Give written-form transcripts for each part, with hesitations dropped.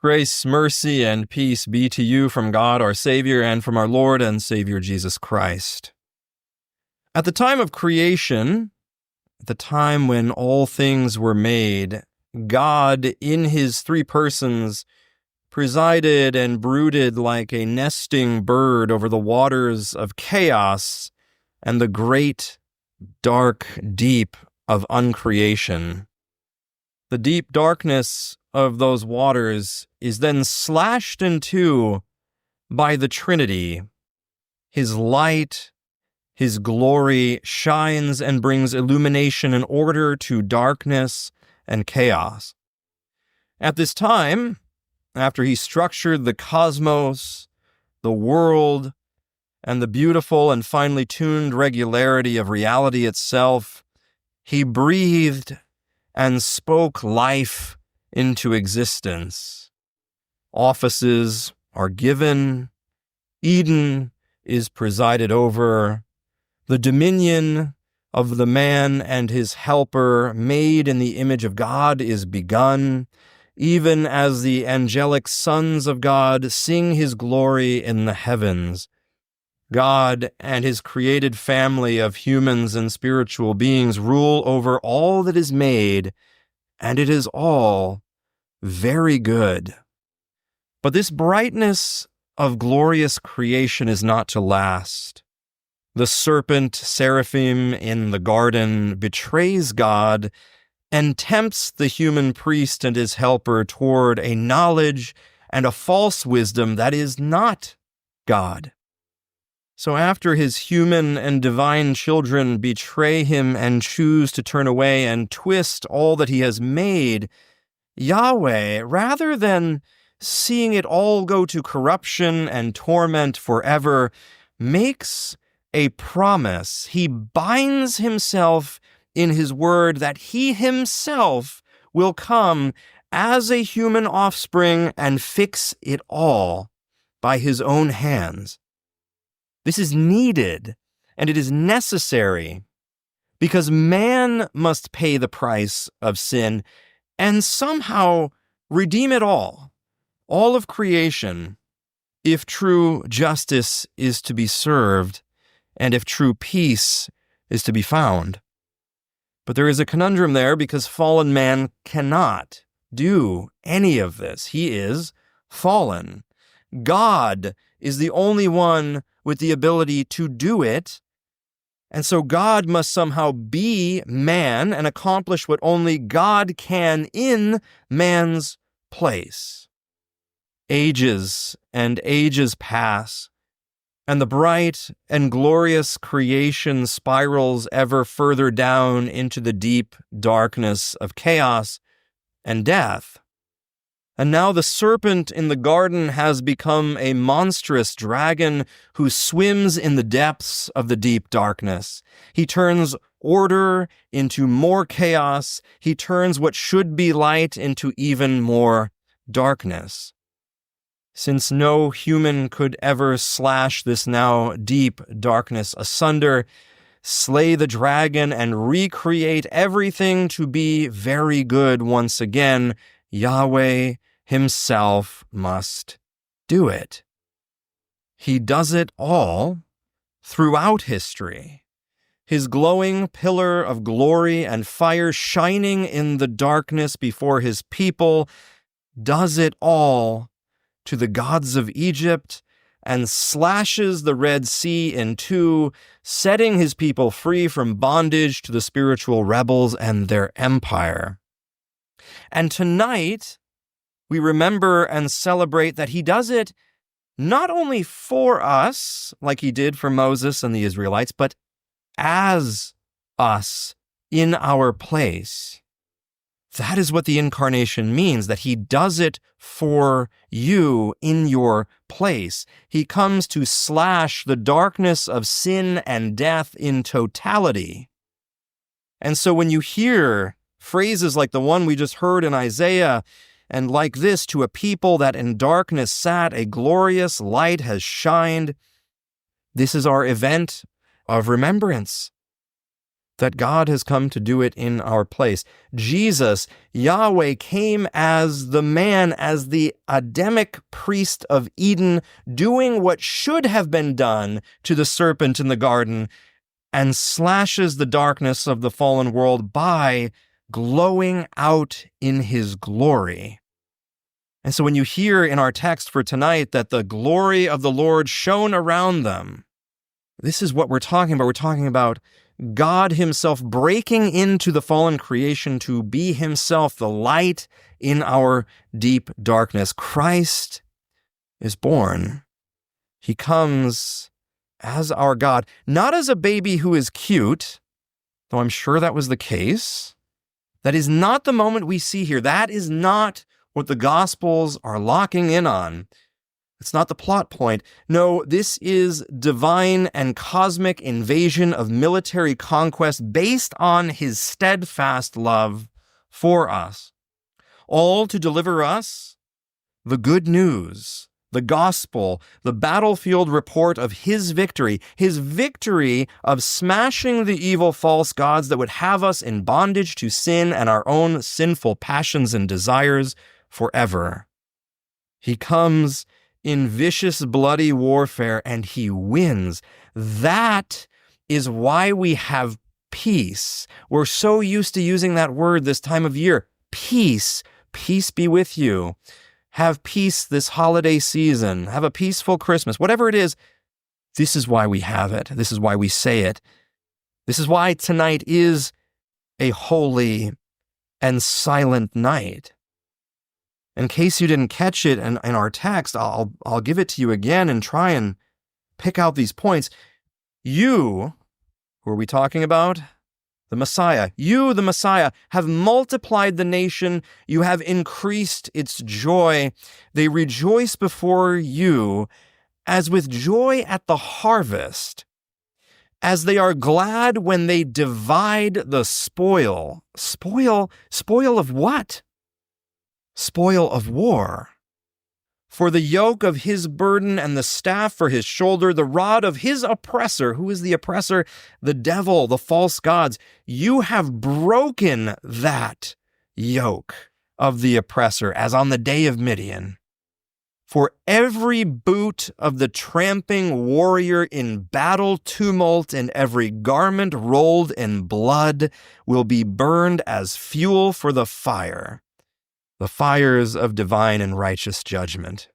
Grace, mercy, and peace be to you from God our Savior and from our Lord and Savior Jesus Christ. At the time of creation, at the time when all things were made, God, in his three persons, presided and brooded like a nesting bird over the waters of chaos and the great, dark deep of uncreation. The deep darkness of those waters is then slashed in two by the Trinity. His light, his glory shines and brings illumination and order to darkness and chaos. At this time, after he structured the cosmos, the world, and the beautiful and finely tuned regularity of reality itself, he breathed and spoke life into existence. Offices are given, Eden is presided over, the dominion of the man and his helper made in the image of God is begun, even as the angelic sons of God sing his glory in the heavens. God and his created family of humans and spiritual beings rule over all that is made, and it is all very good. But this brightness of glorious creation is not to last. The serpent seraphim in the garden betrays God and tempts the human priest and his helper toward a knowledge and a false wisdom that is not God. So after his human and divine children betray him and choose to turn away and twist all that he has made, Yahweh, rather than seeing it all go to corruption and torment forever, makes a promise. He binds himself in his word that he himself will come as a human offspring and fix it all by his own hands. This is needed, and it is necessary, because man must pay the price of sin and somehow redeem it all of creation, if true justice is to be served and if true peace is to be found. But there is a conundrum there, because fallen man cannot do any of this. He is fallen. God is the only one with the ability to do it, and so God must somehow be man and accomplish what only God can in man's place. Ages and ages pass, and the bright and glorious creation spirals ever further down into the deep darkness of chaos and death. And now the serpent in the garden has become a monstrous dragon who swims in the depths of the deep darkness. He turns order into more chaos. He turns what should be light into even more darkness. Since no human could ever slash this now deep darkness asunder, slay the dragon, and recreate everything to be very good once again, Yahweh himself must do it. He does it all throughout history. His glowing pillar of glory and fire shining in the darkness before his people does it all to the gods of Egypt and slashes the Red Sea in two, setting his people free from bondage to the spiritual rebels and their empire. And tonight, we remember and celebrate that he does it not only for us, like he did for Moses and the Israelites, but as us in our place. That is what the incarnation means, that he does it for you in your place. He comes to slash the darkness of sin and death in totality. And so when you hear phrases like the one we just heard in Isaiah, and like this, to a people that in darkness sat, a glorious light has shined, this is our event of remembrance. that God has come to do it in our place. Jesus, Yahweh, came as the man, as the Adamic priest of Eden, doing what should have been done to the serpent in the garden, and slashes the darkness of the fallen world by glowing out in his glory. And so when you hear in our text for tonight that the glory of the Lord shone around them, this is what we're talking about. We're talking about God himself breaking into the fallen creation to be himself the light in our deep darkness. Christ is born. He comes as our God, not as a baby who is cute, though I'm sure that was the case. That is not the moment we see here. That is not what the Gospels are locking in on. It's not the plot point. No, this is divine and cosmic invasion of military conquest based on his steadfast love for us, all to deliver us the good news, the gospel, the battlefield report of his victory of smashing the evil false gods that would have us in bondage to sin and our own sinful passions and desires forever. He comes in vicious, bloody warfare, and he wins. That is why we have peace. We're so used to using that word this time of year. Peace. Peace be with you. Have peace this holiday season. Have a peaceful Christmas. Whatever it is, this is why we have it. This is why we say it. This is why tonight is a holy and silent night. In case you didn't catch it in our text, I'll give it to you again and try and pick out these points. You, who are we talking about? The Messiah. You, the Messiah, have multiplied the nation. You have increased its joy. They rejoice before you as with joy at the harvest, as they are glad when they divide the spoil. Spoil of what? Spoil of war. For the yoke of his burden and the staff for his shoulder, the rod of his oppressor. Who is the oppressor? The devil, the false gods. You have broken that yoke of the oppressor, as on the day of Midian. For every boot of the tramping warrior in battle tumult and every garment rolled in blood will be burned as fuel for the fire. The fires of divine and righteous judgment.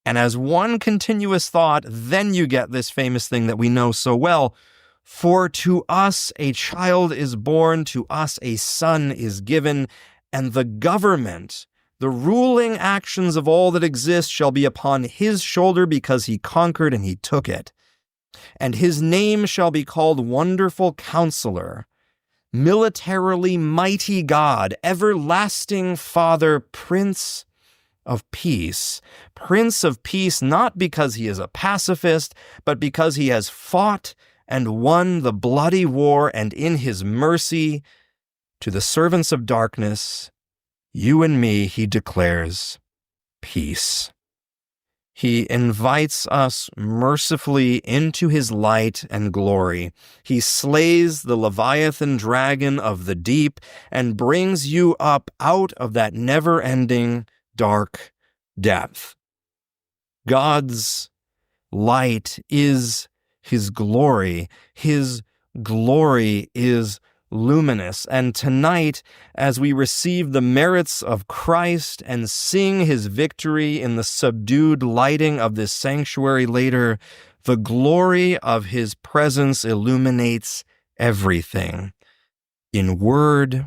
And as one continuous thought, then you get this famous thing that we know so well. For to us a child is born, to us a son is given, and the government, the ruling actions of all that exist shall be upon his shoulder because he conquered and he took it. And his name shall be called Wonderful Counselor, Militarily Mighty God, Everlasting Father, Prince of Peace. Prince of Peace, not because he is a pacifist, but because he has fought and won the bloody war, and in his mercy to the servants of darkness, you and me, he declares peace. He invites us mercifully into his light and glory. He slays the Leviathan dragon of the deep and brings you up out of that never-ending dark depth. God's light is his glory. His glory is luminous. And tonight, as we receive the merits of Christ and sing his victory in the subdued lighting of this sanctuary later, the glory of his presence illuminates everything. In word,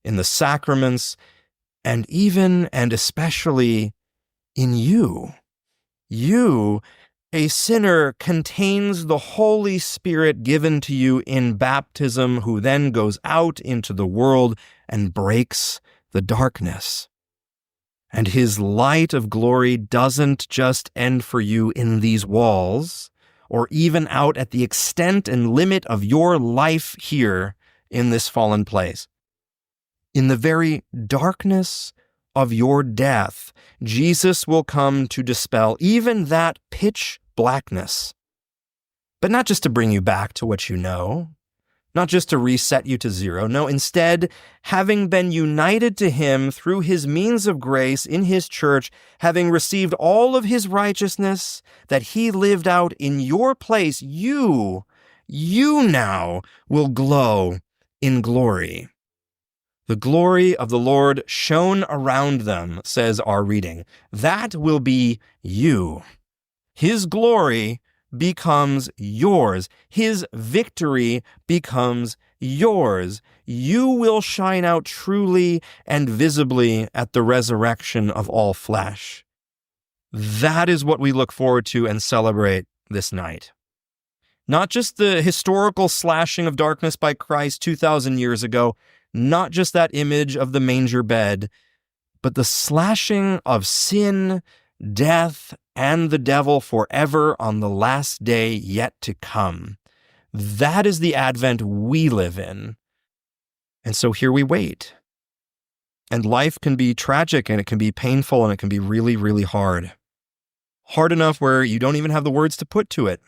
in the sacraments, and even and especially in you. You, a sinner, contains the Holy Spirit given to you in baptism, who then goes out into the world and breaks the darkness. And his light of glory doesn't just end for you in these walls, or even out at the extent and limit of your life here in this fallen place. In the very darkness of your death, Jesus will come to dispel even that pitch blackness. But not just to bring you back to what you know, not just to reset you to zero. No, instead, having been united to him through his means of grace in his church, having received all of his righteousness that he lived out in your place, you now will glow in glory. The glory of the Lord shone around them, says our reading. That will be you. His glory becomes yours. His victory becomes yours. You will shine out truly and visibly at the resurrection of all flesh. That is what we look forward to and celebrate this night. Not just the historical slashing of darkness by Christ 2,000 years ago, not just that image of the manger bed, but the slashing of sin, death, and the devil forever on the last day yet to come. That is the Advent we live in. And so here we wait. And life can be tragic, and it can be painful, and it can be really, really hard. Hard enough where you don't even have the words to put to it.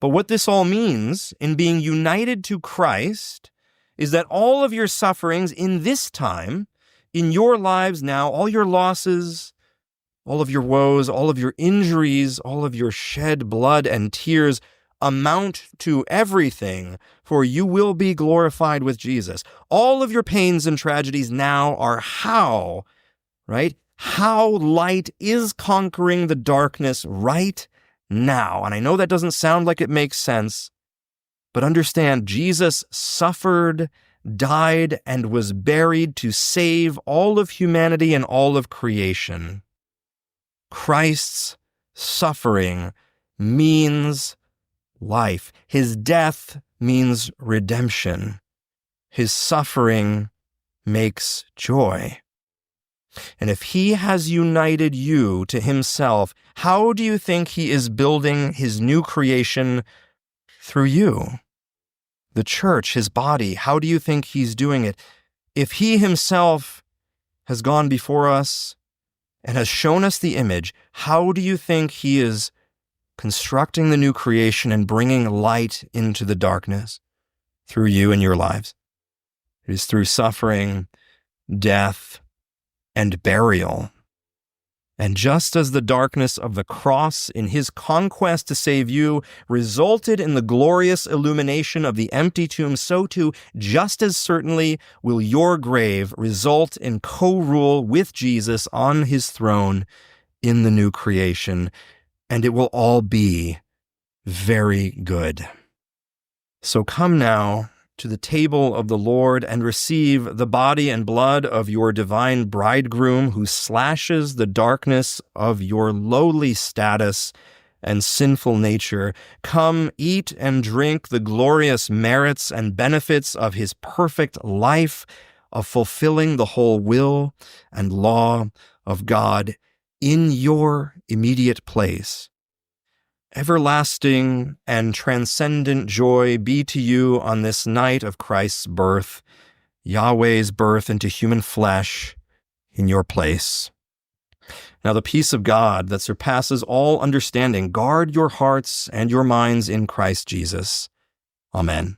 But what this all means in being united to Christ is that all of your sufferings in this time, in your lives now, all your losses, all of your woes, all of your injuries, all of your shed blood and tears amount to everything, for you will be glorified with Jesus. All of your pains and tragedies now are how, right? How light is conquering the darkness right now. And I know that doesn't sound like it makes sense, but understand, Jesus suffered, died, and was buried to save all of humanity and all of creation. Christ's suffering means life. His death means redemption. His suffering makes joy. And if he has united you to himself, how do you think he is building his new creation through you? The church, his body, how do you think he's doing it? If he himself has gone before us and has shown us the image, how do you think he is constructing the new creation and bringing light into the darkness through you and your lives? It is through suffering, death, and burial. And just as the darkness of the cross in his conquest to save you resulted in the glorious illumination of the empty tomb, so too, just as certainly will your grave result in co-rule with Jesus on his throne in the new creation. And it will all be very good. So come now to the table of the Lord and receive the body and blood of your divine bridegroom, who slashes the darkness of your lowly status and sinful nature. Come, eat and drink the glorious merits and benefits of his perfect life of fulfilling the whole will and law of God in your immediate place. Everlasting and transcendent joy be to you on this night of Christ's birth, Yahweh's birth into human flesh in your place. Now the peace of God that surpasses all understanding, guard your hearts and your minds in Christ Jesus. Amen.